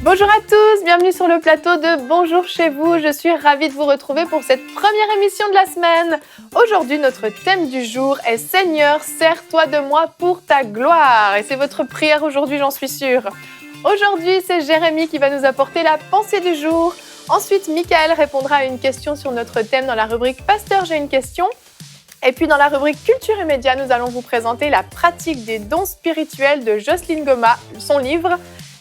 Bonjour à tous, bienvenue sur le plateau de Bonjour chez vous. Je suis ravie de vous retrouver pour cette première émission de la semaine. Aujourd'hui, notre thème du jour est Seigneur, sers-toi de moi pour ta gloire. Et c'est votre prière aujourd'hui, j'en suis sûre. Aujourd'hui, c'est Jérémy qui va nous apporter la pensée du jour. Ensuite, Michael répondra à une question sur notre thème dans la rubrique Pasteur, j'ai une question. Et puis dans la rubrique Culture et médias, nous allons vous présenter la pratique des dons spirituels de Jocelyne Goma, son livre.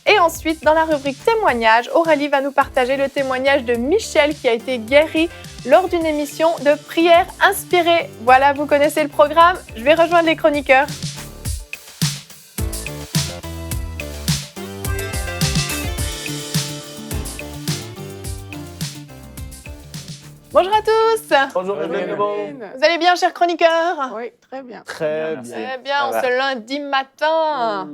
Et ensuite, dans la rubrique témoignages, Aurélie va nous partager le témoignage de Michel qui a été guéri lors d'une émission de prière inspirée. Voilà, vous connaissez le programme, je vais rejoindre les chroniqueurs. Bonjour à tous. Bonjour Evelyne. Vous allez bien, chers chroniqueurs? Oui, très bien. Très bien. Très bien, ce lundi matin.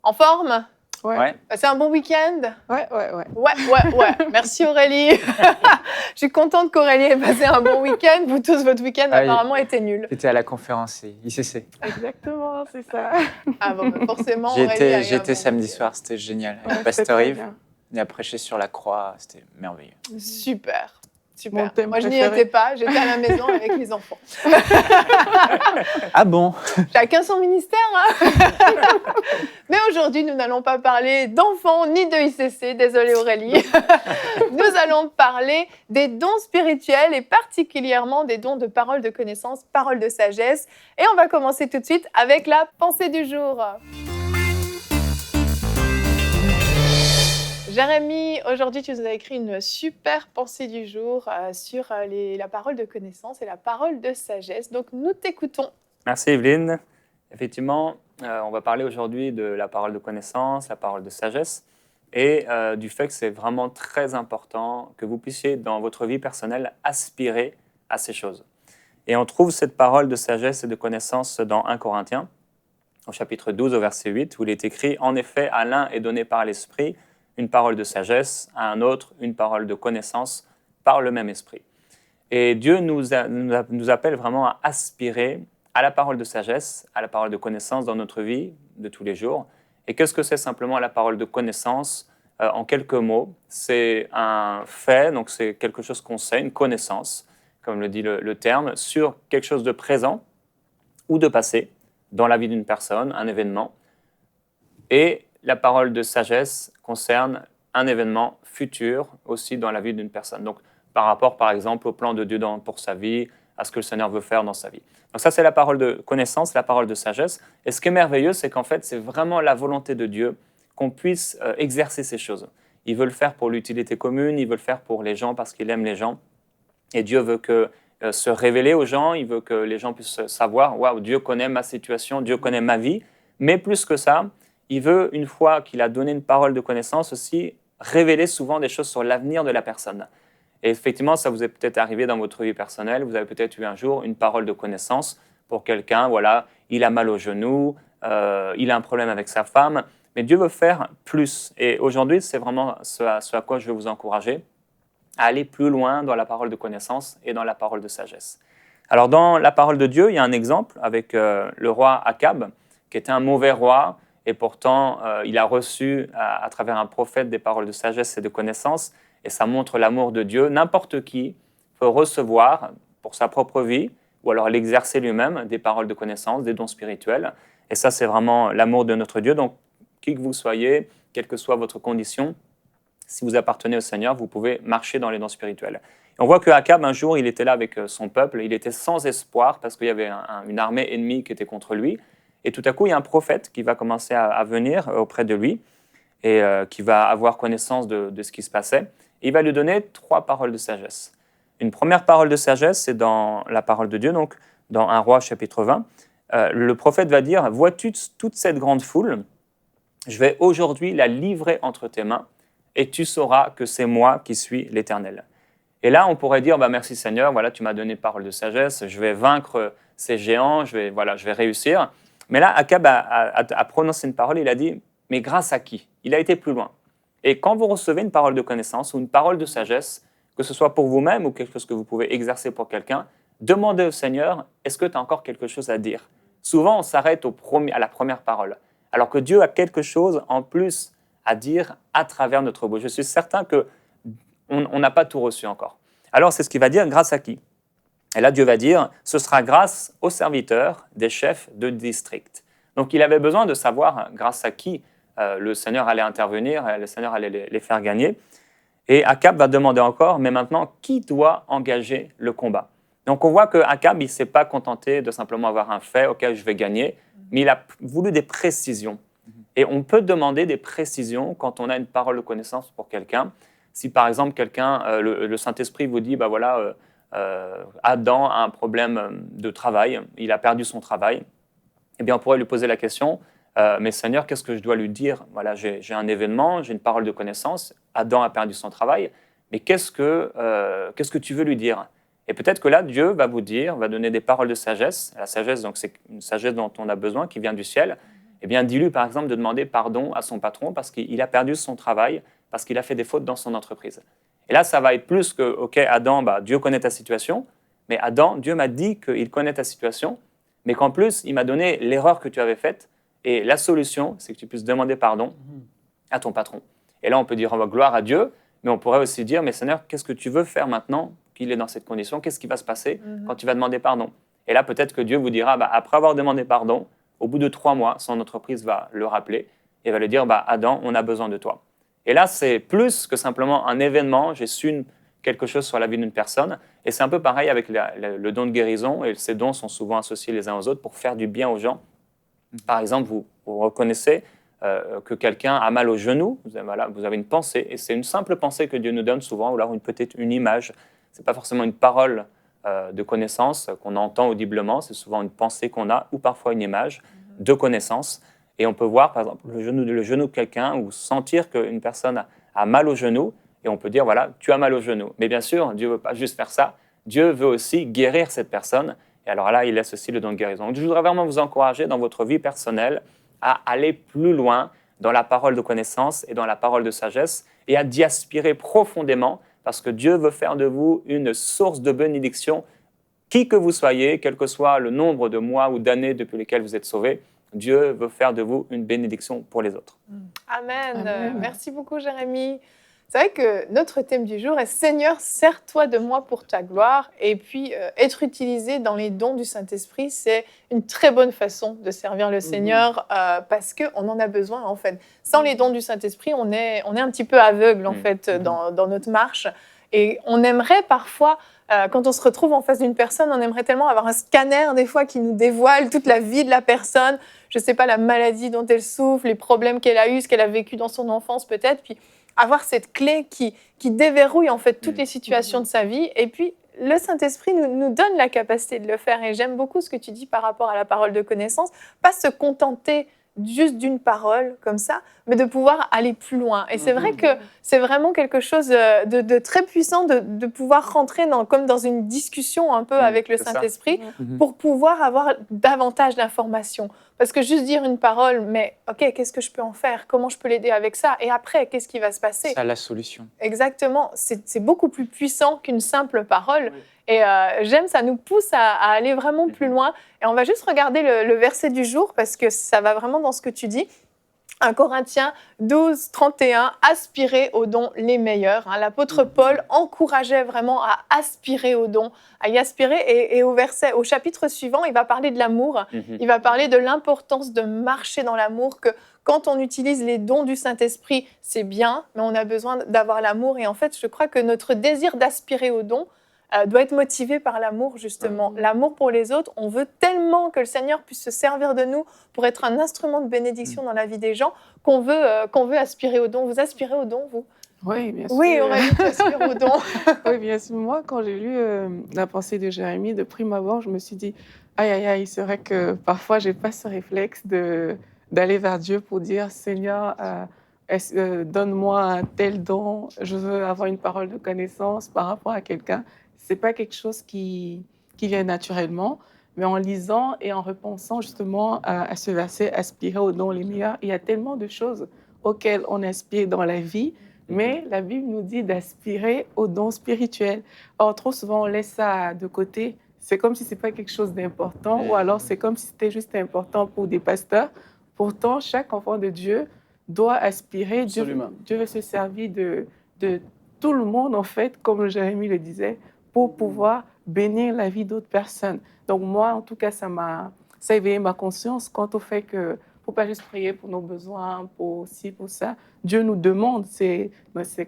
En forme? Ouais. C'est un bon week-end? Ouais. Ouais. Merci Aurélie. Je suis contente qu'Aurélie ait passé un bon week-end. Vous tous, votre week-end apparemment était nul. J'étais à la conférence ICC. Exactement, c'est ça. Ah bon, forcément, J'y Aurélie a eu étais un bon samedi week-end. soir, c'était génial. Avec Ouais, Pasteur c'était très Yves, bien. il a prêché sur la croix, c'était merveilleux. Super. Mon thème Moi, je n'y préféré. étais pas. J'étais à la maison avec les enfants. Ah bon? Chacun son ministère, hein. Mais aujourd'hui, nous n'allons pas parler d'enfants ni de ICC. Désolée Aurélie. Nous allons parler des dons spirituels et particulièrement des dons de parole de connaissance, parole de sagesse. Et on va commencer tout de suite avec la pensée du jour. Jérémy, aujourd'hui, tu nous as écrit une super pensée du jour sur la parole de connaissance et la parole de sagesse. Donc, nous t'écoutons. Merci Evelyne. Effectivement, on va parler aujourd'hui de la parole de connaissance, la parole de sagesse et du fait que c'est vraiment très important que vous puissiez, dans votre vie personnelle, aspirer à ces choses. Et on trouve cette parole de sagesse et de connaissance dans 1 Corinthiens, au chapitre 12, au verset 8, où il est écrit « En effet, à l'un est donné par l'Esprit une parole de sagesse, à un autre une parole de connaissance par le même esprit. » Et Dieu nous appelle vraiment à aspirer à la parole de sagesse, à la parole de connaissance dans notre vie de tous les jours. Et qu'est-ce que c'est simplement la parole de connaissance? En quelques mots, c'est un fait, donc c'est quelque chose qu'on sait, une connaissance, comme le dit le terme, sur quelque chose de présent ou de passé dans la vie d'une personne, un événement. Et la parole de sagesse concerne un événement futur aussi dans la vie d'une personne. Donc, par rapport, par exemple, au plan de Dieu pour sa vie, à ce que le Seigneur veut faire dans sa vie. Donc ça, c'est la parole de connaissance, la parole de sagesse. Et ce qui est merveilleux, c'est qu'en fait, c'est vraiment la volonté de Dieu qu'on puisse exercer ces choses. Il veut le faire pour l'utilité commune, il veut le faire pour les gens parce qu'il aime les gens. Et Dieu veut se révéler aux gens, il veut que les gens puissent savoir, waouh, Dieu connaît ma situation, Dieu connaît ma vie. Mais plus que ça, il veut, une fois qu'il a donné une parole de connaissance aussi, révéler souvent des choses sur l'avenir de la personne. Et effectivement, ça vous est peut-être arrivé dans votre vie personnelle. Vous avez peut-être eu un jour une parole de connaissance pour quelqu'un. Voilà, il a mal au genou, il a un problème avec sa femme. Mais Dieu veut faire plus. Et aujourd'hui, c'est vraiment ce à quoi je veux vous encourager, à aller plus loin dans la parole de connaissance et dans la parole de sagesse. Alors, dans la parole de Dieu, il y a un exemple avec le roi Akab, qui était un mauvais roi. Et pourtant, il a reçu à travers un prophète des paroles de sagesse et de connaissance. Et ça montre l'amour de Dieu. N'importe qui peut recevoir pour sa propre vie, ou alors l'exercer lui-même, des paroles de connaissance, des dons spirituels. Et ça, c'est vraiment l'amour de notre Dieu. Donc, qui que vous soyez, quelle que soit votre condition, si vous appartenez au Seigneur, vous pouvez marcher dans les dons spirituels. Et on voit que Akab, un jour, il était là avec son peuple. Il était sans espoir parce qu'il y avait une armée ennemie qui était contre lui. Et tout à coup, il y a un prophète qui va commencer à venir auprès de lui et qui va avoir connaissance de ce qui se passait. Et il va lui donner 3 paroles de sagesse. Une première parole de sagesse, c'est dans la parole de Dieu, donc dans 1 Roi chapitre 20. Le prophète va dire « Vois-tu toute cette grande foule? Je vais aujourd'hui la livrer entre tes mains et tu sauras que c'est moi qui suis l'Éternel. » Et là, on pourrait dire « Merci Seigneur, voilà, tu m'as donné une parole de sagesse, je vais vaincre ces géants, je vais réussir. » Mais là, Akab a prononcé une parole, il a dit « Mais grâce à qui ?» Il a été plus loin. Et quand vous recevez une parole de connaissance ou une parole de sagesse, que ce soit pour vous-même ou quelque chose que vous pouvez exercer pour quelqu'un, demandez au Seigneur, est-ce que tu as encore quelque chose à dire? Souvent, on s'arrête à la première parole, alors que Dieu a quelque chose en plus à dire à travers notre bouche. Je suis certain qu'on n'a pas tout reçu encore. Alors, c'est ce qu'il va dire, grâce à qui? Et là, Dieu va dire, ce sera grâce aux serviteurs des chefs de district. Donc, il avait besoin de savoir grâce à qui le Seigneur allait intervenir, le Seigneur allait les faire gagner. Et Akab va demander encore, mais maintenant, qui doit engager le combat? Donc, on voit qu'Akab, il ne s'est pas contenté de simplement avoir un fait auquel je vais gagner, mais il a voulu des précisions. Et on peut demander des précisions quand on a une parole de connaissance pour quelqu'un. Si, par exemple, quelqu'un, le Saint-Esprit vous dit, Adam a un problème de travail, il a perdu son travail, eh bien, on pourrait lui poser la question, mais Seigneur, qu'est-ce que je dois lui dire? Voilà, j'ai un événement, j'ai une parole de connaissance, Adam a perdu son travail, mais qu'est-ce que tu veux lui dire? Et peut-être que là, Dieu va vous dire, va donner des paroles de sagesse. La sagesse, donc, c'est une sagesse dont on a besoin, qui vient du ciel. Eh bien, dis-lui, par exemple, de demander pardon à son patron parce qu'il a perdu son travail, parce qu'il a fait des fautes dans son entreprise. Et là, ça va être plus que, OK, Adam, Dieu connaît ta situation, mais Adam, Dieu m'a dit qu'il connaît ta situation, mais qu'en plus, il m'a donné l'erreur que tu avais faite, et la solution, c'est que tu puisses demander pardon à ton patron. Et là, on peut dire gloire à Dieu, mais on pourrait aussi dire, mais Seigneur, qu'est-ce que tu veux faire maintenant qu'il est dans cette condition? Qu'est-ce qui va se passer quand tu vas demander pardon? Et là, peut-être que Dieu vous dira, après avoir demandé pardon, au bout de 3 mois, son entreprise va le rappeler et va lui dire, Adam, on a besoin de toi. Et là, c'est plus que simplement un événement, j'ai su quelque chose sur la vie d'une personne. Et c'est un peu pareil avec le don de guérison, et ces dons sont souvent associés les uns aux autres pour faire du bien aux gens. Par exemple, vous reconnaissez que quelqu'un a mal au genou, vous avez une pensée, et c'est une simple pensée que Dieu nous donne souvent, ou alors peut-être une image. Ce n'est pas forcément une parole de connaissance qu'on entend audiblement, c'est souvent une pensée qu'on a, ou parfois une image de connaissance. Et on peut voir, par exemple, le genou de quelqu'un, ou sentir qu'une personne a mal au genou, et on peut dire, voilà, tu as mal au genou. Mais bien sûr, Dieu ne veut pas juste faire ça, Dieu veut aussi guérir cette personne. Et alors là, il laisse aussi le don de guérison. Donc, je voudrais vraiment vous encourager dans votre vie personnelle à aller plus loin dans la parole de connaissance et dans la parole de sagesse et à d'y aspirer profondément parce que Dieu veut faire de vous une source de bénédiction, qui que vous soyez, quel que soit le nombre de mois ou d'années depuis lesquels vous êtes sauvés. Dieu veut faire de vous une bénédiction pour les autres. Amen. Amen. Merci beaucoup, Jérémie. C'est vrai que notre thème du jour est « Seigneur, sers-toi de moi pour ta gloire ». Et puis, être utilisé dans les dons du Saint-Esprit, c'est une très bonne façon de servir le Seigneur parce qu'on en a besoin, en fait. Sans les dons du Saint-Esprit, on est un petit peu aveugle, en fait, dans notre marche. Et on aimerait parfois, quand on se retrouve en face d'une personne, on aimerait tellement avoir un scanner, des fois, qui nous dévoile toute la vie de la personne. Je ne sais pas, la maladie dont elle souffre, les problèmes qu'elle a eus, ce qu'elle a vécu dans son enfance, peut-être. Puis, avoir cette clé qui déverrouille en fait toutes les situations de sa vie. Et puis, le Saint-Esprit nous donne la capacité de le faire. Et j'aime beaucoup ce que tu dis par rapport à la parole de connaissance. Pas se contenter juste d'une parole comme ça, mais de pouvoir aller plus loin. Et c'est vrai que c'est vraiment quelque chose de très puissant de pouvoir rentrer comme dans une discussion un peu avec le Saint-Esprit pour pouvoir avoir davantage d'informations. Parce que juste dire une parole, mais OK, qu'est-ce que je peux en faire? Comment je peux l'aider avec ça? Et après, qu'est-ce qui va se passer? C'est la solution. Exactement. C'est beaucoup plus puissant qu'une simple parole. Oui. Et j'aime, ça nous pousse à aller vraiment plus loin. Et on va juste regarder le verset du jour parce que ça va vraiment dans ce que tu dis. 1 Corinthiens 12, 31, aspirer aux dons les meilleurs. L'apôtre Paul encourageait vraiment à aspirer aux dons, à y aspirer. Et au chapitre suivant, il va parler de l'amour. Il va parler de l'importance de marcher dans l'amour, que quand on utilise les dons du Saint-Esprit, c'est bien, mais on a besoin d'avoir l'amour. Et en fait, je crois que notre désir d'aspirer aux dons doit être motivé par l'amour, justement. L'amour pour les autres. On veut tellement que le Seigneur puisse se servir de nous pour être un instrument de bénédiction dans la vie des gens qu'on veut aspirer aux dons. Vous aspirez aux dons, vous? Oui, bien sûr. Oui, on va vite aspirer aux dons. Oui, bien sûr. Moi, quand j'ai lu la pensée de Jérémie, de prime abord, je me suis dit, aïe, aïe, aïe, c'est vrai que parfois, je n'ai pas ce réflexe d'aller vers Dieu pour dire, Seigneur, donne-moi un tel don, je veux avoir une parole de connaissance par rapport à quelqu'un. Ce n'est pas quelque chose qui vient naturellement, mais en lisant et en repensant justement à ce verset, aspirer aux dons les meilleurs, il y a tellement de choses auxquelles on aspire dans la vie, mais la Bible nous dit d'aspirer aux dons spirituels. Or, trop souvent, on laisse ça de côté. C'est comme si ce n'est pas quelque chose d'important, ou alors c'est comme si c'était juste important pour des pasteurs. Pourtant, chaque enfant de Dieu doit aspirer. Dieu Absolument. veut se servir de tout le monde, en fait, comme Jérémie le disait, pour pouvoir bénir la vie d'autres personnes. Donc moi, en tout cas, ça a éveillé ma conscience quant au fait que faut pas juste prier pour nos besoins, pour ci, pour ça. Dieu nous demande, c'est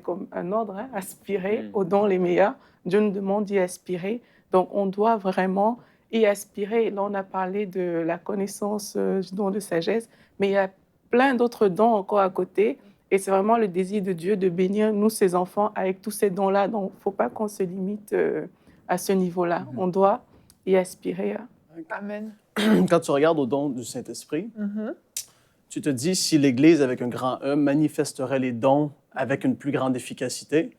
comme un ordre, hein, aspirer aux dons les meilleurs. Dieu nous demande d'y aspirer. Donc, on doit vraiment y aspirer. Là, on a parlé de la connaissance du don de sagesse, mais il y a plein d'autres dons encore à côté. Et c'est vraiment le désir de Dieu de bénir nous, ses enfants, avec tous ces dons-là. Donc, il ne faut pas qu'on se limite à ce niveau-là. On doit y aspirer. Amen. Quand tu regardes au don du Saint-Esprit, tu te dis si l'Église, avec un grand E, manifesterait les dons avec une plus grande efficacité,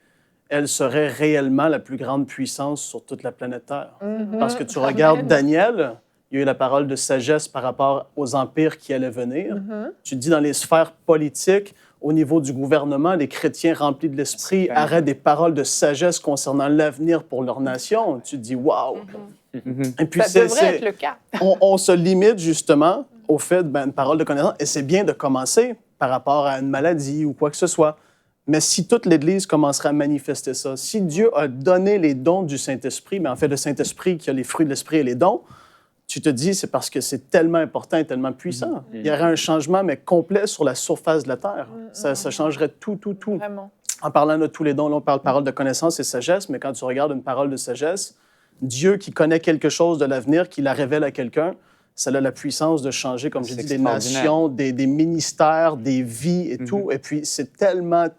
elle serait réellement la plus grande puissance sur toute la planète Terre. Parce que tu regardes Daniel, il y a eu la parole de sagesse par rapport aux empires qui allaient venir. Tu te dis dans les sphères politiques, au niveau du gouvernement, les chrétiens remplis de l'Esprit auraient des paroles de sagesse concernant l'avenir pour leur nation. Tu te dis, waouh! Et puis, Ça devrait être le cas. on se limite justement au fait une parole de connaissance, et c'est bien de commencer par rapport à une maladie ou quoi que ce soit. Mais si toute l'Église commencerait à manifester ça, si Dieu a donné les dons du Saint-Esprit, mais en fait le Saint-Esprit qui a les fruits de l'Esprit et les dons, tu te dis c'est parce que c'est tellement important et tellement puissant. Il y aurait un changement, mais complet sur la surface de la terre. Ça changerait tout. Vraiment. En parlant de tous les dons, là, on parle parole de connaissance et sagesse, mais quand tu regardes une parole de sagesse, Dieu qui connaît quelque chose de l'avenir, qui la révèle à quelqu'un, ça a la puissance de changer, comme je dis, des nations, des ministères, des vies et tout. Et puis, c'est tellement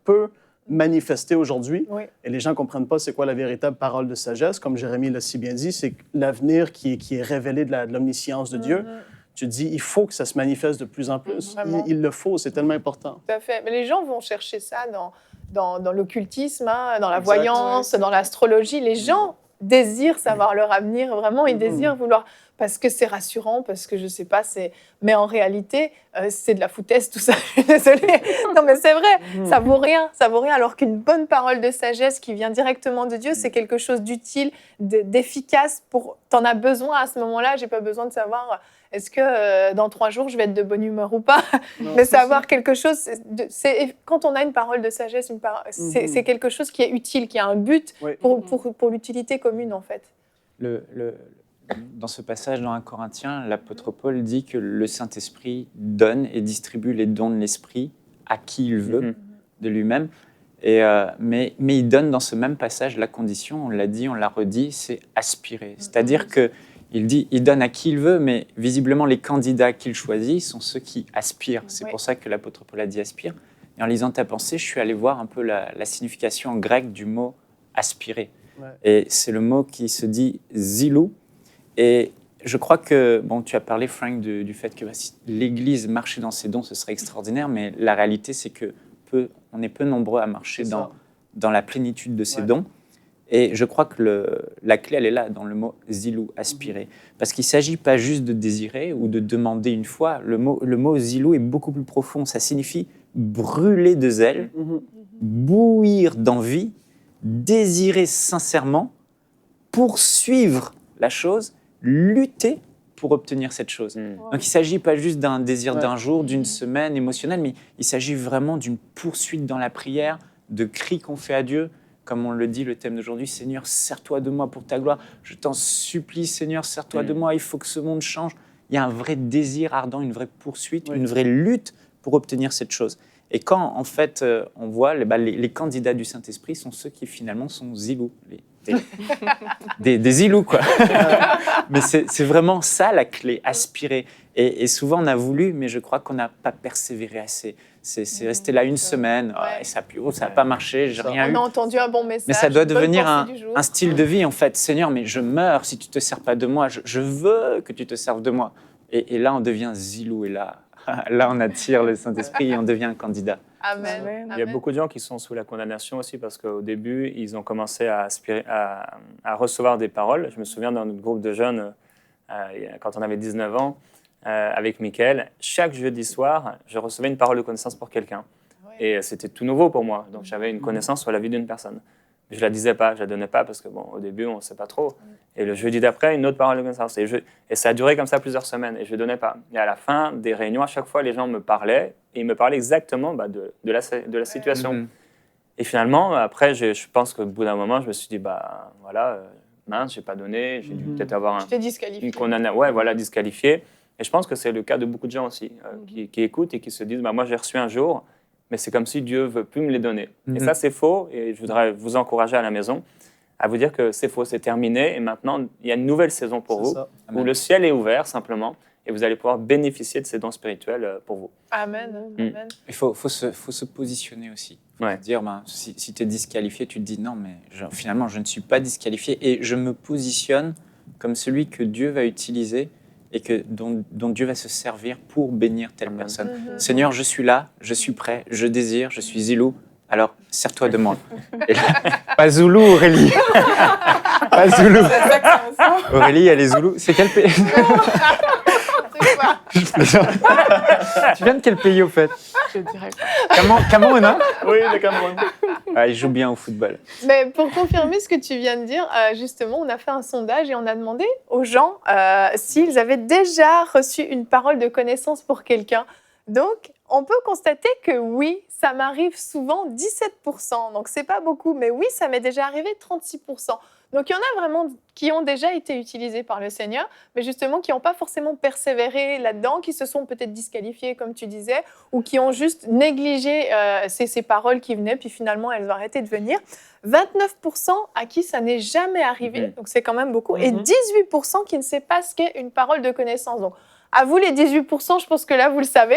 peu manifesté aujourd'hui. Oui. Et les gens ne comprennent pas c'est quoi la véritable parole de sagesse. Comme Jérémie l'a si bien dit, c'est l'avenir qui est révélé de l'omniscience de Dieu. Tu te dis, il faut que ça se manifeste de plus en plus. Il le faut, c'est tellement important. Tout à fait. Mais les gens vont chercher ça dans l'occultisme, hein, dans la voyance, dans l'astrologie. Les gens désirent savoir leur avenir, vraiment. Ils désirent vouloir... Parce que c'est rassurant, parce que je ne sais pas, mais en réalité, c'est de la foutaise tout ça. Je suis désolée. Non, mais c'est vrai, ça vaut rien. Alors qu'une bonne parole de sagesse qui vient directement de Dieu, c'est quelque chose d'utile, d'efficace. T'en as besoin à ce moment-là. J'ai pas besoin de savoir est-ce que dans 3 jours, je vais être de bonne humeur ou pas. Non, mais savoir quelque chose, quand on a une parole de sagesse, c'est quelque chose qui est utile, qui a un but pour l'utilité commune, en fait. Dans ce passage dans 1 Corinthiens, l'apôtre Paul dit que le Saint-Esprit donne et distribue les dons de l'Esprit à qui il veut, de lui-même. Mais il donne dans ce même passage la condition, on l'a dit, on l'a redit, c'est aspirer. C'est-à-dire qu'il dit, il donne à qui il veut, mais visiblement les candidats qu'il choisit sont ceux qui aspirent. C'est pour ça que l'apôtre Paul a dit aspire. Et en lisant ta pensée, je suis allé voir un peu la signification grecque du mot aspirer. Ouais. Et c'est le mot qui se dit zilou. Et je crois que, tu as parlé, Frank, du fait que si l'Église marchait dans ses dons, ce serait extraordinaire, mais la réalité, c'est qu'on est peu nombreux à marcher dans la plénitude de ces dons. Et je crois que la clé, elle est là, dans le mot zilou, aspirer. Parce qu'il ne s'agit pas juste de désirer ou de demander une foi. Le mot zilou est beaucoup plus profond. Ça signifie brûler de zèle, bouillir d'envie, désirer sincèrement, poursuivre la chose, lutter pour obtenir cette chose. Donc il ne s'agit pas juste d'un désir d'un jour, d'une semaine émotionnelle, mais il s'agit vraiment d'une poursuite dans la prière, de cris qu'on fait à Dieu. Comme on le dit, le thème d'aujourd'hui, Seigneur, sers-toi de moi pour ta gloire. Je t'en supplie, Seigneur, sers-toi de moi, il faut que ce monde change. Il y a un vrai désir ardent, une vraie poursuite, une vraie lutte pour obtenir cette chose. Et quand, en fait, on voit les candidats du Saint-Esprit sont ceux qui, finalement, sont zilous, des zilous, quoi. Mais c'est vraiment ça, la clé, aspirer. Et souvent, on a voulu, mais je crois qu'on n'a pas persévéré assez. C'est resté là une semaine, et ça n'a pas marché, j'ai rien eu. On a entendu un bon message. Mais ça doit devenir un style de vie, en fait. Seigneur, mais je meurs si tu ne te sers pas de moi. Je veux que tu te serves de moi. Et là, on devient zilou. Et là, on attire le Saint-Esprit et on devient un candidat. Amen. Il y a beaucoup de gens qui sont sous la condamnation aussi parce qu'au début, ils ont commencé à recevoir des paroles. Je me souviens dans notre groupe de jeunes, quand on avait 19 ans, avec Mickaël, chaque jeudi soir, je recevais une parole de connaissance pour quelqu'un. Et c'était tout nouveau pour moi. Donc j'avais une connaissance sur la vie d'une personne. Je ne la disais pas, je ne la donnais pas parce que, bon, au début, on ne sait pas trop. Et le jeudi d'après, une autre parole de connaissance. Et ça a duré comme ça plusieurs semaines et je ne donnais pas. Et à la fin des réunions, à chaque fois, les gens me parlaient et ils me parlaient exactement de la situation. Et finalement, après, je pense qu'au bout d'un moment, je me suis dit, voilà, mince, je n'ai pas donné, j'ai dû peut-être avoir une condamnation. Ouais, voilà, disqualifié. Et je pense que c'est le cas de beaucoup de gens aussi qui écoutent et qui se disent, moi, j'ai reçu un jour, mais c'est comme si Dieu ne veut plus me les donner. Et ça, c'est faux. Et je voudrais vous encourager à la maison à vous dire que c'est faux, c'est terminé. Et maintenant, il y a une nouvelle saison pour vous, où le ciel est ouvert simplement, et vous allez pouvoir bénéficier de ces dons spirituels pour vous. Amen. Amen. Il faut se positionner aussi. Ouais. Dire, si tu es disqualifié, tu te dis non, mais finalement, je ne suis pas disqualifié et je me positionne comme celui que Dieu va utiliser et dont Dieu va se servir pour bénir telle personne. Seigneur, je suis là, je suis prêt, je désire, je suis Zilou, alors sers-toi de moi. Et là, pas Zoulou, Aurélie. Pas Zoulou. Aurélie, elle est Zoulou. C'est quel pays? Je plaisante. Tu viens de quel pays au fait? Je dirais Cameroun, hein? Oui, le Cameroun. Il joue bien au football. Mais pour confirmer ce que tu viens de dire, justement, on a fait un sondage et on a demandé aux gens s'ils avaient déjà reçu une parole de connaissance pour quelqu'un. Donc, on peut constater que oui, ça m'arrive souvent, 17%. Donc, c'est pas beaucoup, mais oui, ça m'est déjà arrivé, 36%. Donc, il y en a vraiment qui ont déjà été utilisés par le Seigneur, mais justement qui n'ont pas forcément persévéré là-dedans, qui se sont peut-être disqualifiés, comme tu disais, ou qui ont juste négligé ces paroles qui venaient, puis finalement, elles ont arrêté de venir. 29% à qui ça n'est jamais arrivé, donc c'est quand même beaucoup, et 18% qui ne sait pas ce qu'est une parole de connaissance. Donc, à vous les 18%, je pense que là, vous le savez,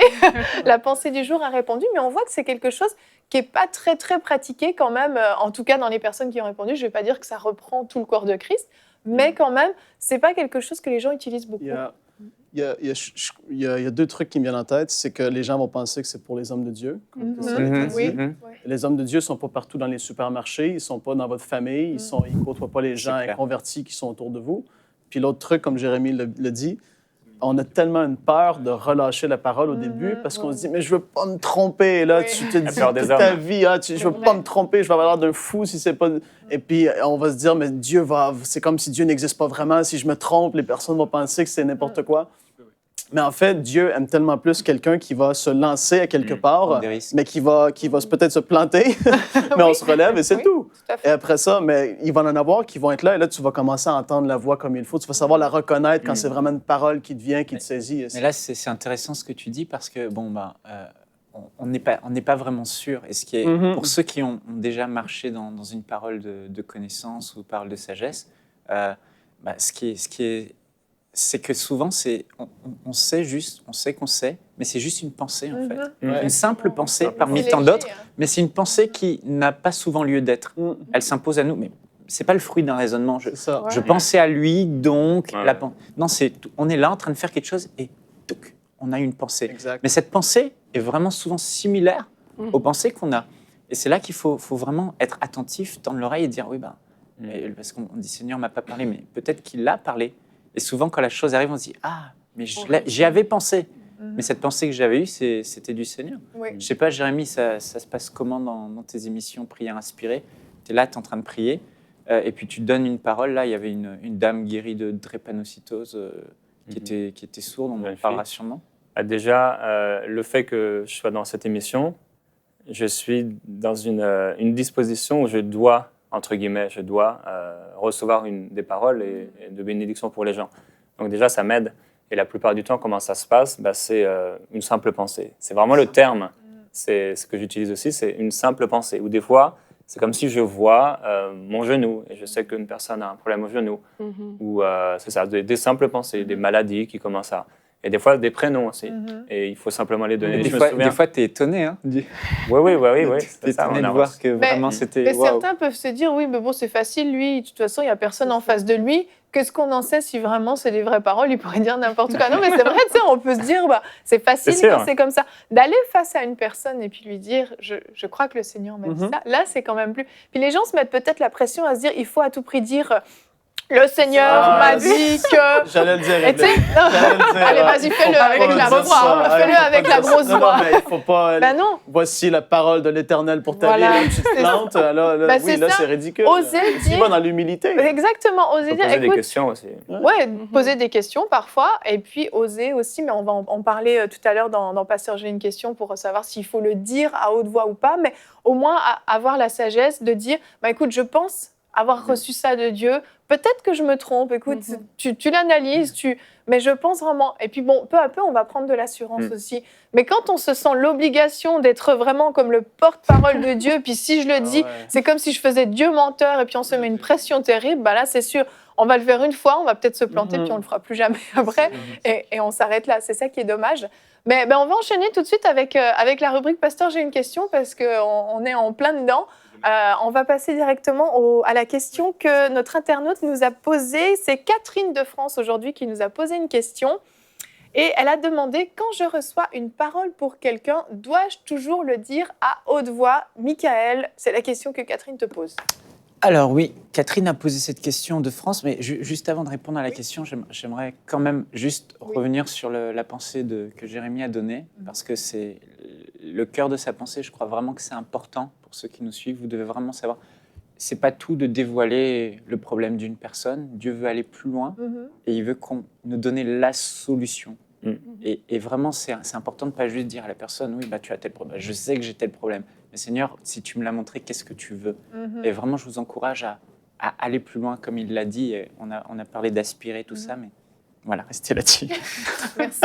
la pensée du jour a répondu, mais on voit que c'est quelque chose qui n'est pas très, très pratiqué quand même, en tout cas dans les personnes qui ont répondu. Je ne vais pas dire que ça reprend tout le corps de Christ, mais quand même, ce n'est pas quelque chose que les gens utilisent beaucoup. Il y a deux trucs qui me viennent en tête. C'est que les gens vont penser que c'est pour les hommes de Dieu. Oui. Les hommes de Dieu ne sont pas partout dans les supermarchés, ils ne sont pas dans votre famille, ils ne côtoient pas les gens inconvertis qui sont autour de vous. Puis l'autre truc, comme Jérémie le dit, on a tellement une peur de relâcher la parole au début parce qu'on se dit, mais je ne veux pas me tromper. Là, tu te dis toute ta vie, je ne veux pas me tromper, je vais avoir l'air d'un fou si c'est pas... Et puis, on va se dire, mais c'est comme si Dieu n'existe pas vraiment. Si je me trompe, les personnes vont penser que c'est n'importe quoi. Mais en fait, Dieu aime tellement plus quelqu'un qui va se lancer à quelque part, mais qui va peut-être se planter, mais on se relève et c'est tout. Et après ça, mais il va en avoir qui vont être là, et là, tu vas commencer à entendre la voix comme il faut. Tu vas savoir la reconnaître quand c'est vraiment une parole qui te vient, qui te saisit. Mais là, c'est intéressant ce que tu dis parce que, on n'est pas vraiment sûr. Et ce qui est, pour ceux qui ont déjà marché dans une parole de connaissance ou parole de sagesse, ce qui est c'est que souvent, on sait qu'on sait, mais c'est juste une pensée, en fait. Une simple pensée parmi tant d'autres, mais c'est une pensée qui n'a pas souvent lieu d'être. Elle s'impose à nous, mais ce n'est pas le fruit d'un raisonnement. Je pensais à lui, donc... Non, on est là en train de faire quelque chose et on a une pensée. Exact. Mais cette pensée est vraiment souvent similaire aux pensées qu'on a. Et c'est là qu'il faut vraiment être attentif, tendre l'oreille et dire, parce qu'on dit, Seigneur ne m'a pas parlé, mais peut-être qu'il a parlé. Et souvent, quand la chose arrive, on se dit « Ah, mais j'y avais pensé. » Mais cette pensée que j'avais eue, c'était du Seigneur. Je ne sais pas, Jérémie, ça se passe comment dans tes émissions Prières inspirées? Tu es là, tu es en train de prier, et puis tu donnes une parole. Là, il y avait une dame guérie de drépanocytose qui était sourde, on en parlera sûrement. Déjà, le fait que je sois dans cette émission, je suis dans une disposition où je dois, entre guillemets, recevoir des paroles et de bénédictions pour les gens. Donc déjà, ça m'aide. Et la plupart du temps, comment ça se passe? C'est une simple pensée. C'est vraiment le terme. C'est ce que j'utilise aussi, c'est une simple pensée. Ou des fois, c'est comme si je vois mon genou et je sais qu'une personne a un problème au genou. Ou c'est ça, des simples pensées, des maladies qui commencent à... Et des fois, des prénoms aussi. Et il faut simplement les donner. Des fois, tu es étonné. Hein, oui. Tu es étonné de voir que vraiment c'était... Mais certains peuvent se dire, oui, mais bon, c'est facile, lui, de toute façon, il n'y a personne en face de lui. Qu'est-ce qu'on en sait si vraiment c'est des vraies paroles? Il pourrait dire n'importe quoi. Non, mais c'est vrai, on peut se dire, c'est facile quand c'est comme ça. D'aller face à une personne et puis lui dire, je crois que le Seigneur m'a dit ça. Là, c'est quand même plus... Puis les gens se mettent peut-être la pression à se dire, il faut à tout prix dire... Le Seigneur Ah, m'a dit que... J'allais le dire. Et tu sais, Rebecca. non. J'allais le dire. Allez, vas-y, fais-le Faut avec pas la dire grosse voix. ça. Fais-le Faut pas avec dire la ça. grosse Non, voix. non, mais il faut pas. Ben non. Voici la parole de l'Éternel pour ta Voilà. vie. Là, tu te plantes. Alors, là, Ben, oui, c'est là, ça. c'est ridicule. Oser Tu dire- vas dans l'humilité. Exactement, oser Faut dire, poser des écoute, questions aussi. ouais, poser des questions parfois, et puis oser aussi, mais on va en parler tout à l'heure dans Pasteur, j'ai une question pour savoir s'il faut le dire à haute voix ou pas, mais au moins avoir la sagesse de dire, bah, écoute, je pense avoir reçu ça de Dieu, peut-être que je me trompe, écoute, tu l'analyses, mais je pense vraiment, et puis bon, peu à peu, on va prendre de l'assurance aussi, mais quand on se sent l'obligation d'être vraiment comme le porte-parole de Dieu, puis si je le dis, ouais. c'est comme si je faisais Dieu menteur, et puis on se met une pression terrible, bah là, c'est sûr, on va le faire une fois, on va peut-être se planter, puis on le fera plus jamais après, et on s'arrête là. C'est ça qui est dommage. Mais ben, on va enchaîner tout de suite avec la rubrique Pasteur, j'ai une question, parce qu'on est en plein dedans. On va passer directement à la question que notre internaute nous a posée. C'est Catherine de France aujourd'hui qui nous a posé une question. Et elle a demandé, quand je reçois une parole pour quelqu'un, dois-je toujours le dire à haute voix? Michael, c'est la question que Catherine te pose. Alors oui, Catherine a posé cette question de France, mais juste avant de répondre à la question, j'aimerais quand même juste revenir sur la pensée que Jérémie a donnée, parce que c'est le cœur de sa pensée. Je crois vraiment que c'est important pour ceux qui nous suivent. Vous devez vraiment savoir, c'est pas tout de dévoiler le problème d'une personne. Dieu veut aller plus loin et il veut nous donner la solution. Et vraiment, c'est important de ne pas juste dire à la personne, oui, bah, tu as tel problème, je sais que j'ai tel problème. Mais Seigneur, si tu me l'as montré, qu'est-ce que tu veux? Et vraiment, je vous encourage à aller plus loin, comme il l'a dit. Et on a parlé d'aspirer, tout ça, mais voilà, restez là-dessus. Merci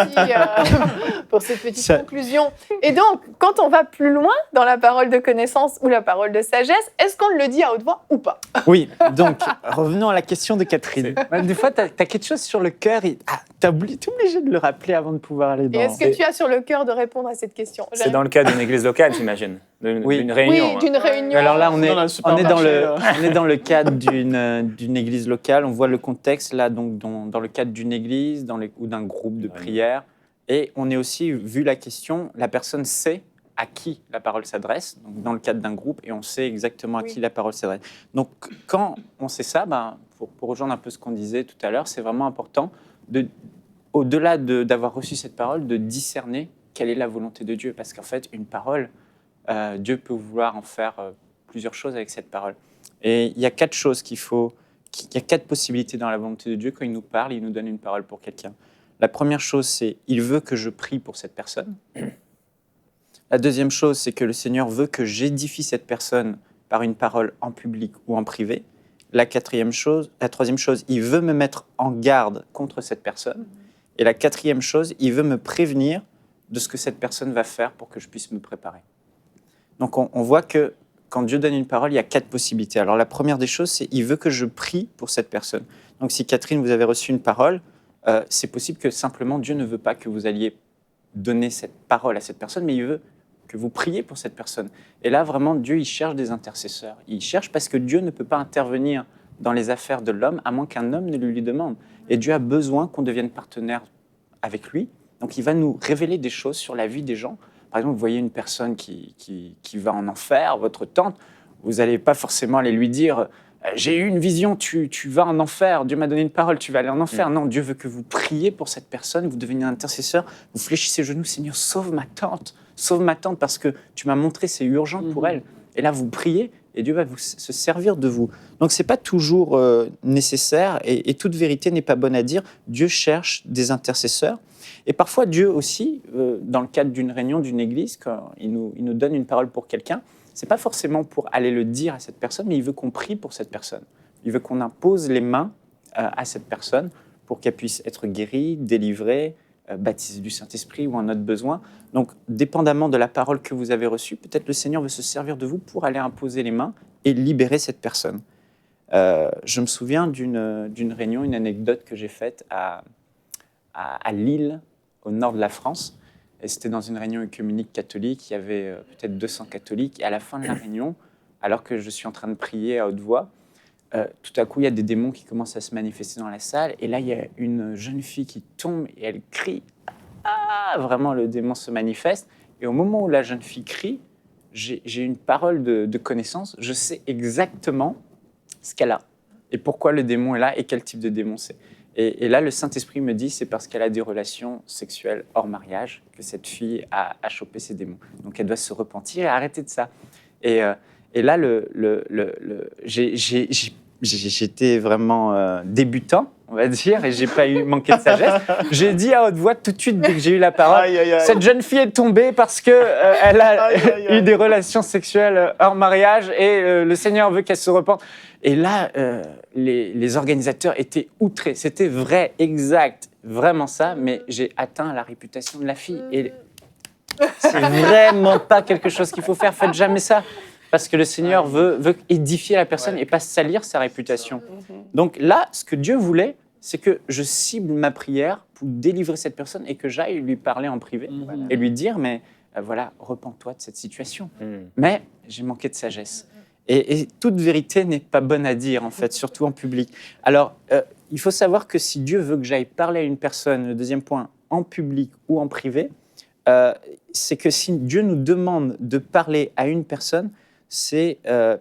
pour cette petite conclusion. Et donc, quand on va plus loin dans la parole de connaissance ou la parole de sagesse, est-ce qu'on le dit à haute voix ou pas? Oui, donc, revenons à la question de Catherine. Des fois, tu as quelque chose sur le cœur et tu es obligé de le rappeler avant de pouvoir aller dans... Et est-ce que tu as sur le cœur de répondre à cette question? C'est dans le cadre d'une église locale, j'imagine, d'une réunion. Oui, d'une réunion. Alors là, on est dans le cadre là. d'une église locale. On voit le contexte là, donc dans le cadre d'une église ou d'un groupe de prière. Et on est aussi, vu la question, la personne sait à qui la parole s'adresse, donc dans le cadre d'un groupe, et on sait exactement à qui la parole s'adresse. Donc, quand on sait ça, pour rejoindre un peu ce qu'on disait tout à l'heure, c'est vraiment important, au-delà d'avoir reçu cette parole, de discerner quelle est la volonté de Dieu. Parce qu'en fait, une parole, Dieu peut vouloir en faire plusieurs choses avec cette parole. Et il y a quatre choses il y a quatre possibilités dans la volonté de Dieu. Quand il nous parle, il nous donne une parole pour quelqu'un. La première chose, c'est il veut que je prie pour cette personne. La deuxième chose, c'est que le Seigneur veut que j'édifie cette personne par une parole en public ou en privé. La troisième chose, il veut me mettre en garde contre cette personne. Et la quatrième chose, il veut me prévenir de ce que cette personne va faire pour que je puisse me préparer. Donc on voit que quand Dieu donne une parole, il y a quatre possibilités. Alors la première des choses, c'est il veut que je prie pour cette personne. Donc si Catherine, vous avez reçu une parole, c'est possible que simplement Dieu ne veut pas que vous alliez donner cette parole à cette personne, mais il veut que vous priez pour cette personne. Et là, vraiment, Dieu, il cherche des intercesseurs. Il cherche parce que Dieu ne peut pas intervenir dans les affaires de l'homme à moins qu'un homme ne lui demande. Et Dieu a besoin qu'on devienne partenaire avec lui. Donc il va nous révéler des choses sur la vie des gens. Par exemple, vous voyez une personne qui va en enfer, votre tante, vous n'allez pas forcément aller lui dire « J'ai eu une vision, tu vas en enfer, Dieu m'a donné une parole, tu vas aller en enfer. » Non, Dieu veut que vous priez pour cette personne, vous devenez un intercesseur, vous fléchissez les genoux « Seigneur, sauve ma tante parce que tu m'as montré, c'est urgent pour elle. » Et là, vous priez et Dieu va se servir de vous. Donc, ce n'est pas toujours nécessaire et toute vérité n'est pas bonne à dire. Dieu cherche des intercesseurs. Et parfois, Dieu aussi, dans le cadre d'une réunion, d'une église, quand il nous donne une parole pour quelqu'un, ce n'est pas forcément pour aller le dire à cette personne, mais il veut qu'on prie pour cette personne. Il veut qu'on impose les mains à cette personne pour qu'elle puisse être guérie, délivrée, baptisée du Saint-Esprit ou en autre besoin. Donc, dépendamment de la parole que vous avez reçue, peut-être le Seigneur veut se servir de vous pour aller imposer les mains et libérer cette personne. Je me souviens d'une réunion, une anecdote que j'ai faite à Lille, au nord de la France. Et c'était dans une réunion œcuménique catholique. Il y avait peut-être 200 catholiques. Et à la fin de la réunion, alors que je suis en train de prier à haute voix, tout à coup, il y a des démons qui commencent à se manifester dans la salle. Et là, il y a une jeune fille qui tombe et elle crie. Ah, vraiment, le démon se manifeste. Et au moment où la jeune fille crie, j'ai une parole de connaissance. Je sais exactement ce qu'elle a. et pourquoi le démon est là et quel type de démon c'est. Et là, le Saint-Esprit me dit, c'est parce qu'elle a des relations sexuelles hors mariage que cette fille a chopé ces démons. Donc, elle doit se repentir et arrêter de ça. Et là, j'étais vraiment débutant, on va dire, et j'ai pas manqué de sagesse. J'ai dit à haute voix tout de suite, dès que j'ai eu la parole, cette jeune fille est tombée parce que elle a eu des relations sexuelles hors mariage et le Seigneur veut qu'elle se repente. Et là, les organisateurs étaient outrés. C'était vrai, exact, vraiment ça, mais j'ai atteint la réputation de la fille. Et c'est vraiment pas quelque chose qu'il faut faire. Faites jamais ça. Parce que le Seigneur veut édifier la personne et pas salir sa réputation. Donc là, ce que Dieu voulait, c'est que je cible ma prière pour délivrer cette personne et que j'aille lui parler en privé et lui dire, mais voilà, repens-toi de cette situation. Mais j'ai manqué de sagesse. Et toute vérité n'est pas bonne à dire, en fait, surtout en public. Alors, il faut savoir que si Dieu veut que j'aille parler à une personne, le deuxième point, en public ou en privé, c'est que si Dieu nous demande de parler à une personne, c'est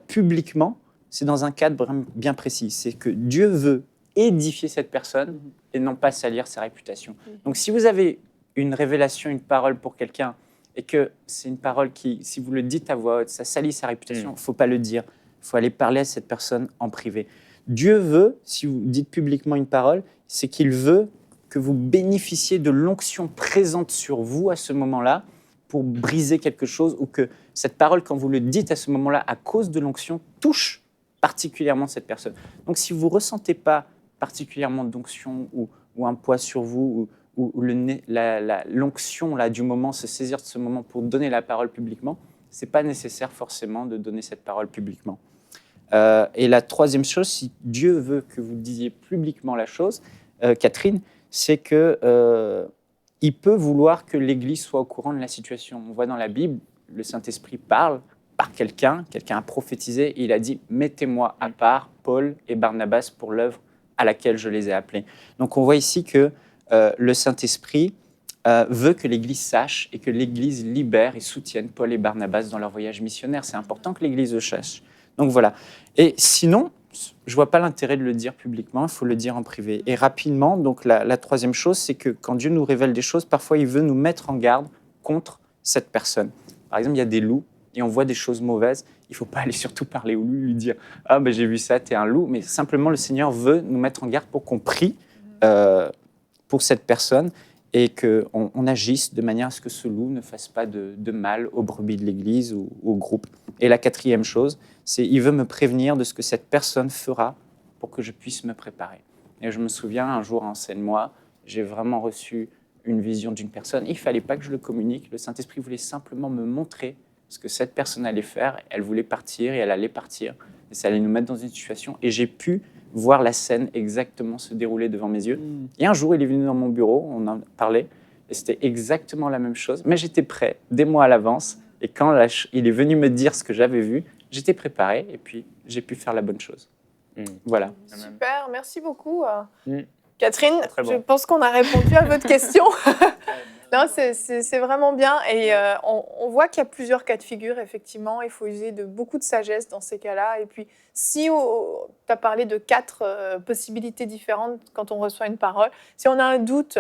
publiquement, c'est dans un cadre bien précis. C'est que Dieu veut édifier cette personne et non pas salir sa réputation. Donc, si vous avez une révélation, une parole pour quelqu'un, et que c'est une parole qui, si vous le dites à voix haute, ça salit sa réputation, il ne faut pas le dire. Il faut aller parler à cette personne en privé. Dieu veut, si vous dites publiquement une parole, c'est qu'il veut que vous bénéficiez de l'onction présente sur vous à ce moment-là pour briser quelque chose, ou que cette parole, quand vous le dites à ce moment-là, à cause de l'onction, touche particulièrement cette personne. Donc, si vous ne ressentez pas particulièrement d'onction ou un poids sur vous, ou l'onction là, du moment, se saisir de ce moment pour donner la parole publiquement, ce n'est pas nécessaire forcément de donner cette parole publiquement. Et la troisième chose, si Dieu veut que vous disiez publiquement la chose, Catherine, c'est qu'il peut vouloir que l'Église soit au courant de la situation. On voit dans la Bible, le Saint-Esprit parle par quelqu'un a prophétisé, et il a dit « Mettez-moi à part Paul et Barnabas pour l'œuvre à laquelle je les ai appelés. » Donc on voit ici que le Saint-Esprit veut que l'Église sache et que l'Église libère et soutienne Paul et Barnabas dans leur voyage missionnaire. C'est important que l'Église le sache. Donc voilà. Et sinon, je ne vois pas l'intérêt de le dire publiquement, il faut le dire en privé. Et rapidement, donc la troisième chose, c'est que quand Dieu nous révèle des choses, parfois il veut nous mettre en garde contre cette personne. Par exemple, il y a des loups et on voit des choses mauvaises. Il ne faut pas aller surtout parler au loup, lui dire « Ah, ben j'ai vu ça, t'es un loup ». Mais simplement, le Seigneur veut nous mettre en garde pour qu'on prie pour cette personne et qu'on agisse de manière à ce que ce loup ne fasse pas de mal aux brebis de l'Église ou au groupe. Et la quatrième chose, c'est qu'il veut me prévenir de ce que cette personne fera pour que je puisse me préparer. Et je me souviens, un jour, enseigne-moi, j'ai vraiment reçu une vision d'une personne. Il ne fallait pas que je le communique. Le Saint-Esprit voulait simplement me montrer ce que cette personne allait faire. Elle voulait partir et elle allait partir. Et ça allait nous mettre dans une situation. Et j'ai pu voir la scène exactement se dérouler devant mes yeux. Et un jour, il est venu dans mon bureau, on en parlait, et c'était exactement la même chose. Mais j'étais prêt, des mois à l'avance. Et quand il est venu me dire ce que j'avais vu, j'étais préparé et puis j'ai pu faire la bonne chose. Voilà. Super, merci beaucoup. Catherine, Très bon. je pense qu'on a répondu à votre question. Non, c'est vraiment bien. Et on voit qu'il y a plusieurs cas de figure, effectivement. Il faut user de beaucoup de sagesse dans ces cas-là. Et puis, si tu as parlé de 4 possibilités différentes quand on reçoit une parole, si on a un doute,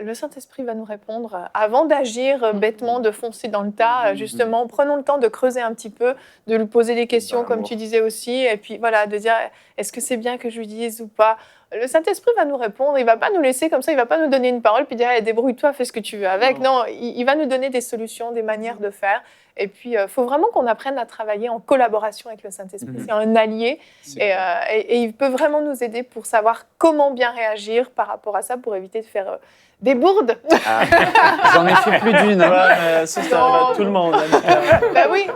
le Saint-Esprit va nous répondre. Avant d'agir bêtement, de foncer dans le tas, justement, prenons le temps de creuser un petit peu, de lui poser des questions, comme tu disais aussi, et puis voilà, de dire, est-ce que c'est bien que je lui dise ou pas ? Le Saint-Esprit va nous répondre, il ne va pas nous laisser comme ça, il ne va pas nous donner une parole puis dire hey, « débrouille-toi, fais ce que tu veux avec ». Non, il va nous donner des solutions, des manières de faire. Et puis, il faut vraiment qu'on apprenne à travailler en collaboration avec le Saint-Esprit. C'est un allié et il peut vraiment nous aider pour savoir comment bien réagir par rapport à ça, pour éviter de faire des bourdes. J'en ai fait plus d'une. Ouais, ça arrive à tout le monde. Bah oui.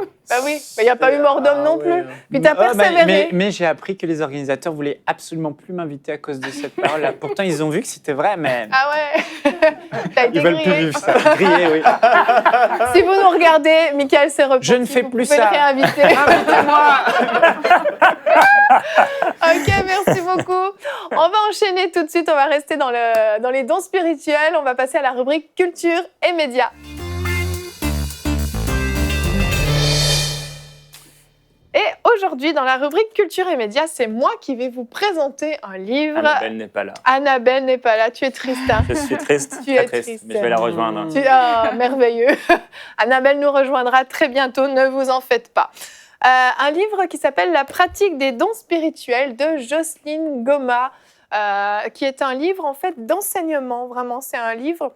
Il n'y a pas eu mort d'homme non plus. Puis tu as persévéré. Mais j'ai appris que les organisateurs voulaient absolument plus m'inviter à cause de cette parole-là. Pourtant, ils ont vu que c'était vrai, mais... Ah ouais. T'as été Ils veulent grillé. plus vivre ça. Grillé, oui. Si vous nous regardez, Michael s'est repenti. Je ne fais plus ça. Vous pouvez le réinviter. Ok, merci beaucoup. On va enchaîner tout de suite. On va rester dans les dons spirituels. On va passer à la rubrique culture et médias. Et Aujourd'hui, dans la rubrique Culture et Médias, c'est moi qui vais vous présenter un livre. Annabelle n'est pas là. Annabelle n'est pas là, tu es triste. Hein. Je suis triste, Tu très es triste, triste. mais je vais la rejoindre. Merveilleux. Annabelle nous rejoindra très bientôt, ne vous en faites pas. Un livre qui s'appelle La pratique des dons spirituels de Jocelyne Goma, qui est un livre en fait d'enseignement. Vraiment, c'est un livre.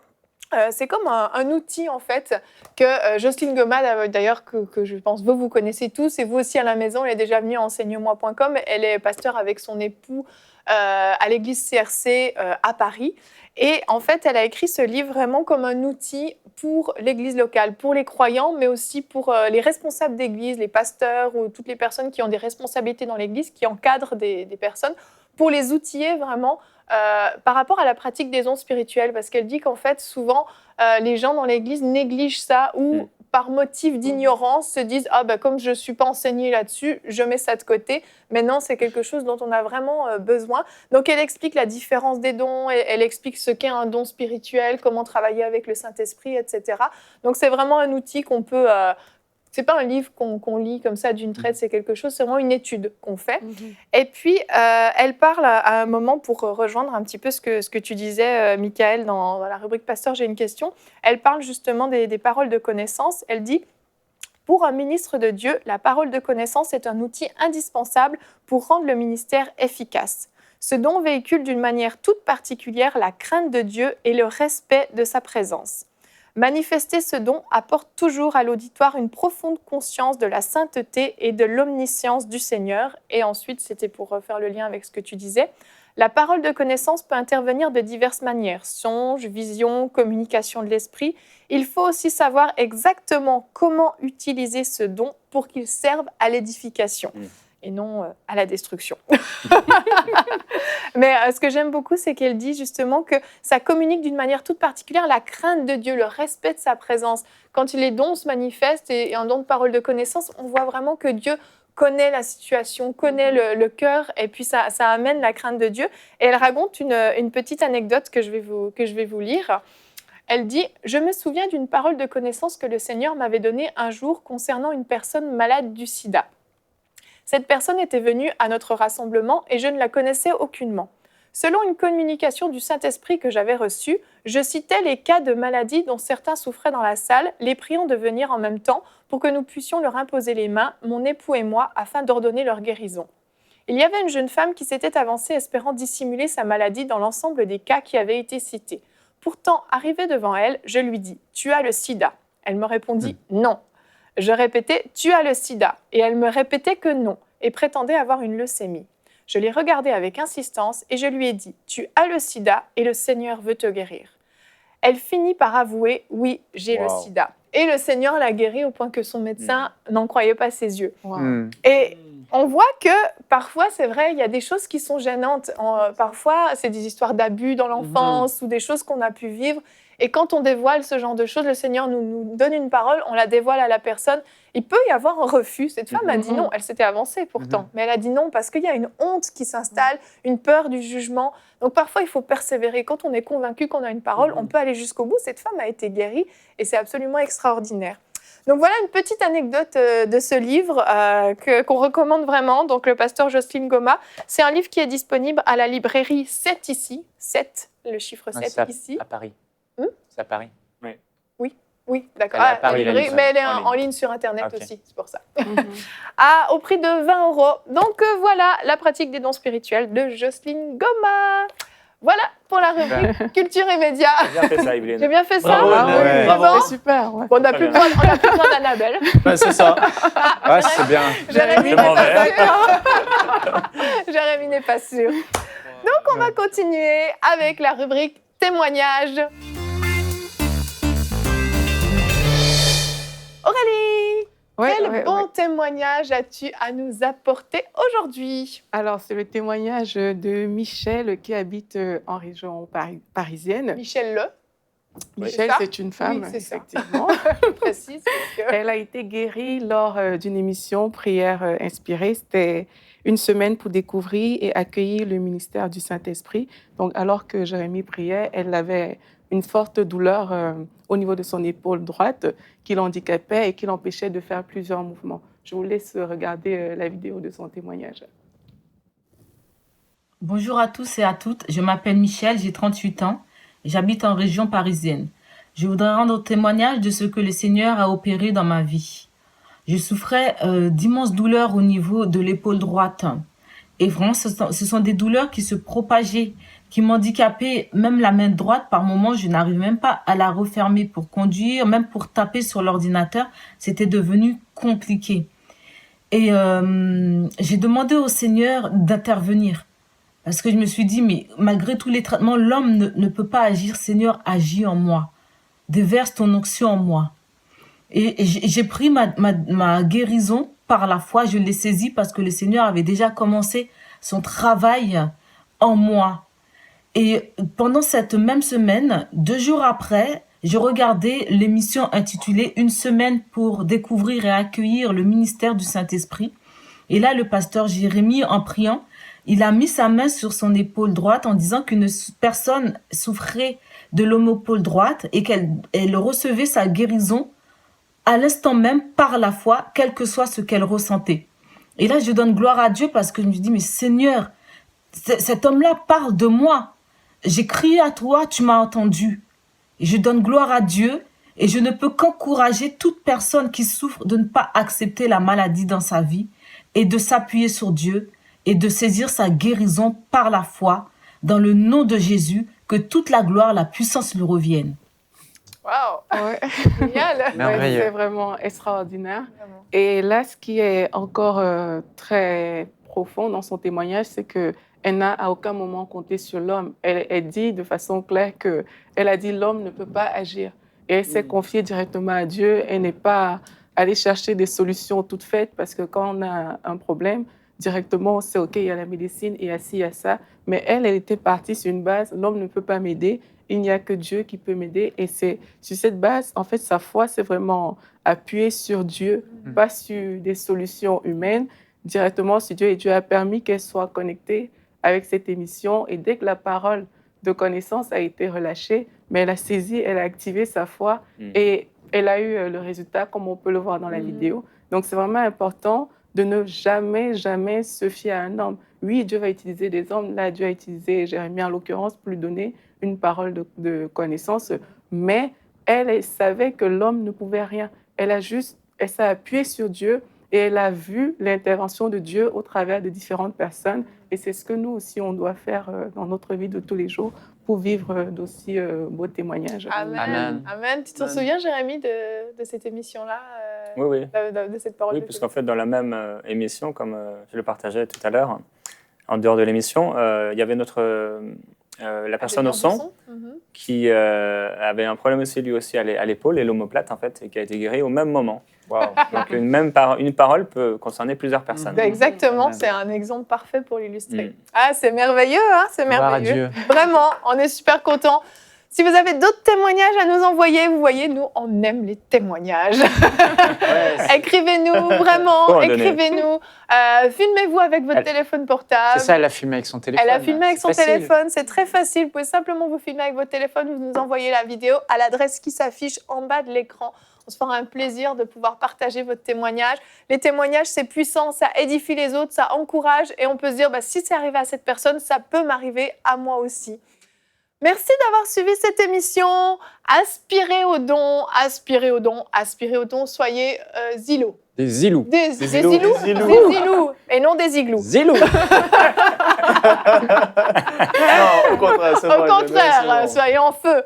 C'est comme un outil en fait que Jocelyne Goma, d'ailleurs que je pense vous connaissez tous et vous aussi à la maison, elle est déjà venue à enseigne-moi.com. Elle est pasteur avec son époux à l'église CRC à Paris. Et en fait, elle a écrit ce livre vraiment comme un outil pour l'église locale, pour les croyants, mais aussi pour les responsables d'église, les pasteurs ou toutes les personnes qui ont des responsabilités dans l'église, qui encadrent des personnes, pour les outiller vraiment par rapport à la pratique des dons spirituels. Parce qu'elle dit qu'en fait, souvent, les gens dans l'église négligent ça ou par motif d'ignorance se disent « Ah ben comme je ne suis pas enseignée là-dessus, je mets ça de côté ». Mais non, c'est quelque chose dont on a vraiment besoin. Donc elle explique la différence des dons, elle explique ce qu'est un don spirituel, comment travailler avec le Saint-Esprit, etc. Donc c'est vraiment un outil qu'on peut... c'est pas un livre qu'on lit comme ça d'une traite, c'est quelque chose, c'est vraiment une étude qu'on fait. Et puis, elle parle à un moment, pour rejoindre un petit peu ce que tu disais, Michael, dans la rubrique Pasteur, j'ai une question. Elle parle justement des paroles de connaissance. Elle dit « Pour un ministre de Dieu, la parole de connaissance est un outil indispensable pour rendre le ministère efficace. Ce don véhicule d'une manière toute particulière la crainte de Dieu et le respect de sa présence. Manifester ce don apporte toujours à l'auditoire une profonde conscience de la sainteté et de l'omniscience du Seigneur. » Et ensuite, c'était pour faire le lien avec ce que tu disais. La parole de connaissance peut intervenir de diverses manières. Songe, vision, communication de l'esprit. Il faut aussi savoir exactement comment utiliser ce don pour qu'il serve à l'édification. Et non à la destruction. Mais ce que j'aime beaucoup, c'est qu'elle dit justement que ça communique d'une manière toute particulière la crainte de Dieu, le respect de sa présence. Quand les dons se manifestent et un don de parole de connaissance, on voit vraiment que Dieu connaît la situation, connaît le cœur, et puis ça amène la crainte de Dieu. Et elle raconte une petite anecdote que je vais vous lire. Elle dit « Je me souviens d'une parole de connaissance que le Seigneur m'avait donnée un jour concernant une personne malade du sida. Cette personne était venue à notre rassemblement et je ne la connaissais aucunement. Selon une communication du Saint-Esprit que j'avais reçue, je citais les cas de maladie dont certains souffraient dans la salle, les priant de venir en même temps pour que nous puissions leur imposer les mains, mon époux et moi, afin d'ordonner leur guérison. Il y avait une jeune femme qui s'était avancée espérant dissimuler sa maladie dans l'ensemble des cas qui avaient été cités. Pourtant, arrivée devant elle, je lui dis « Tu as le sida ». Elle me répondit « Non ». Je répétais « Tu as le sida » et elle me répétait que non et prétendait avoir une leucémie. Je l'ai regardée avec insistance et je lui ai dit « Tu as le sida et le Seigneur veut te guérir ». Elle finit par avouer « Oui, j'ai le sida ». Et le Seigneur l'a guérie au point que son médecin n'en croyait pas ses yeux. Et on voit que parfois, c'est vrai, il y a des choses qui sont gênantes. Parfois, c'est des histoires d'abus dans l'enfance ou des choses qu'on a pu vivre. Et quand on dévoile ce genre de choses, le Seigneur nous donne une parole, on la dévoile à la personne. Il peut y avoir un refus. Cette femme a dit non, elle s'était avancée pourtant. Mais elle a dit non parce qu'il y a une honte qui s'installe, une peur du jugement. Donc parfois, il faut persévérer. Quand on est convaincu qu'on a une parole, on peut aller jusqu'au bout. Cette femme a été guérie et c'est absolument extraordinaire. Donc voilà une petite anecdote de ce livre qu'on recommande vraiment. Donc le pasteur Jocelyne Goma, c'est un livre qui est disponible à la librairie 7 ici. 7, le chiffre 7 ici. À Paris. C'est à Paris. Oui, d'accord. Elle est à Paris, Mais elle est en ligne sur Internet aussi, c'est pour ça. Au prix de 20 €. Donc voilà, la pratique des dons spirituels de Jocelyne Goma. Voilà pour la rubrique Culture et Médias. J'ai bien fait ça, Evelyne. J'ai bien fait ça. Bravo. C'est super. Ouais. Bon, on n'a plus besoin d'Annabelle. C'est ça. Ouais, c'est bien. Jérémy n'est pas sûr. Jérémy n'est pas sûr. Donc on va continuer avec la rubrique témoignages. Aurélie, quel bon témoignage as-tu à nous apporter aujourd'hui? Alors, c'est le témoignage de Michel qui habite en région parisienne. Michel Le. Michel, c'est une femme, oui, effectivement. Précise. Elle a été guérie lors d'une émission Prière inspirée. C'était une semaine pour découvrir et accueillir le ministère du Saint-Esprit. Donc, alors que Jérémy priait, elle avait une forte douleur au niveau de son épaule droite qui l'handicapait et qui l'empêchait de faire plusieurs mouvements. Je vous laisse regarder la vidéo de son témoignage. Bonjour à tous et à toutes, je m'appelle Michel, j'ai 38 ans, j'habite en région parisienne. Je voudrais rendre témoignage de ce que le Seigneur a opéré dans ma vie. Je souffrais d'immenses douleurs au niveau de l'épaule droite. Et vraiment, ce sont des douleurs qui se propageaient, qui m'handicapaient. Même la main droite, par moments, je n'arrive même pas à la refermer pour conduire, même pour taper sur l'ordinateur. C'était devenu compliqué. Et j'ai demandé au Seigneur d'intervenir. Parce que je me suis dit, mais malgré tous les traitements, l'homme ne peut pas agir. Seigneur, agis en moi. Déverse ton onction en moi. Et j'ai pris ma guérison par la foi. Je l'ai saisie parce que le Seigneur avait déjà commencé son travail en moi. Et pendant cette même semaine, 2 jours après, je regardais l'émission intitulée « Une semaine pour découvrir et accueillir le ministère du Saint-Esprit ». Et là, le pasteur Jérémie, en priant, il a mis sa main sur son épaule droite en disant qu'une personne souffrait de l'épaule droite et qu'elle recevait sa guérison à l'instant même par la foi, quel que soit ce qu'elle ressentait. Et là, je donne gloire à Dieu parce que je me dis, mais Seigneur, cet homme-là parle de moi. J'ai crié à toi, tu m'as entendu. Et je donne gloire à Dieu et je ne peux qu'encourager toute personne qui souffre de ne pas accepter la maladie dans sa vie et de s'appuyer sur Dieu et de saisir sa guérison par la foi, dans le nom de Jésus, que toute la gloire, la puissance lui revienne. Waouh! Ouais. Génial! Merveilleux. C'est vraiment extraordinaire. Vraiment. Et là, ce qui est encore très profond dans son témoignage, c'est qu'elle n'a à aucun moment compté sur l'homme. Elle dit de façon claire qu'elle a dit l'homme ne peut pas agir. Et elle s'est confiée directement à Dieu. Elle n'est pas allée chercher des solutions toutes faites parce que quand on a un problème, directement, on sait, OK, il y a la médecine, il y a ci, il y a ça. Mais elle était partie sur une base, l'homme ne peut pas m'aider, il n'y a que Dieu qui peut m'aider. Et c'est sur cette base, en fait, sa foi, c'est vraiment appuyer sur Dieu, pas sur des solutions humaines, directement sur Dieu. Et Dieu a permis qu'elle soit connectée avec cette émission. Et dès que la parole de connaissance a été relâchée, mais elle a saisi, elle a activé sa foi et elle a eu le résultat, comme on peut le voir dans la vidéo. Donc, c'est vraiment important de ne jamais, jamais se fier à un homme. Oui, Dieu va utiliser des hommes. Là, Dieu a utilisé Jérémie, en l'occurrence, pour lui donner une parole de connaissance. Mais elle savait que l'homme ne pouvait rien. Elle s'est appuyée sur Dieu et elle a vu l'intervention de Dieu au travers de différentes personnes. Et c'est ce que nous aussi, on doit faire dans notre vie de tous les jours pour vivre d'aussi beaux témoigerages. Amen. Amen. Amen. Tu t'en souviens, Jérémie, de cette émission-là Oui. de cette parole Oui, de puisqu'en fait, dans la même émission, comme je le partageais tout à l'heure, en dehors de l'émission, il y avait la personne au son qui avait un problème aussi, lui aussi, à l'épaule, et l'omoplate, en fait, et qui a été guéri au même moment. Wow. Donc, une parole peut concerner plusieurs personnes. Exactement, c'est un exemple parfait pour l'illustrer. Ah, c'est merveilleux, hein, c'est Gloire à merveilleux. Dieu. Vraiment, on est super contents. Si vous avez d'autres témoignages à nous envoyer, vous voyez, nous, on aime les témoignages. Écrivez-nous, vraiment, Faut en donner. écrivez-nous. Filmez-vous avec votre téléphone portable. C'est ça, elle a filmé avec son téléphone. Elle a filmé avec son C'est facile. téléphone, c'est très facile. Vous pouvez simplement vous filmer avec votre téléphone, vous nous envoyez la vidéo à l'adresse qui s'affiche en bas de l'écran. On se fera un plaisir de pouvoir partager votre témoignage. Les témoignages, c'est puissant, ça édifie les autres, ça encourage et on peut se dire, si c'est arrivé à cette personne, ça peut m'arriver à moi aussi. Merci d'avoir suivi cette émission. Aspirez au don, aspirez au don, aspirez au don. Soyez zilous. Des îlots. Des zilous. zilous. Des zilous. Des zilous. Et non des igloos. Zilou. Non, au contraire, c'est Au bon, contraire, c'est bon. soyons en feu.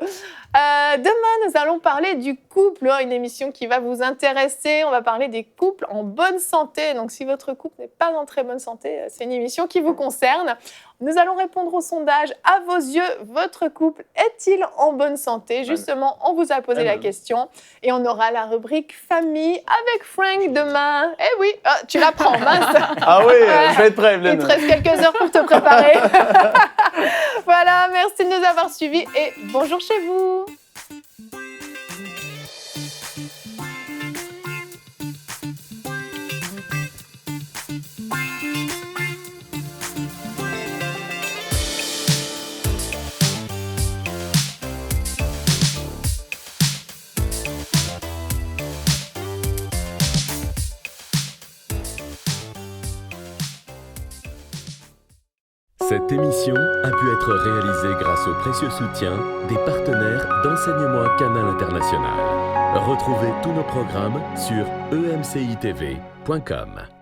Demain, nous allons parler du couple, une émission qui va vous intéresser. On va parler des couples en bonne santé. Donc, si votre couple n'est pas en très bonne santé, c'est une émission qui vous concerne. Nous allons répondre au sondage. À vos yeux, votre couple est-il en bonne santé? Justement, on vous a posé la question. Et on aura la rubrique famille avec Frank demain. Eh oui, tu la prends, mince. Ah oui, je vais être prêt, Il Evelyne. te reste quelques heures pour te préparer. Voilà, merci de nous avoir suivis et bonjour chez vous. Cette émission a pu être réalisée grâce au précieux soutien des partenaires d'Enseignement Canal International. Retrouvez tous nos programmes sur emcitv.com.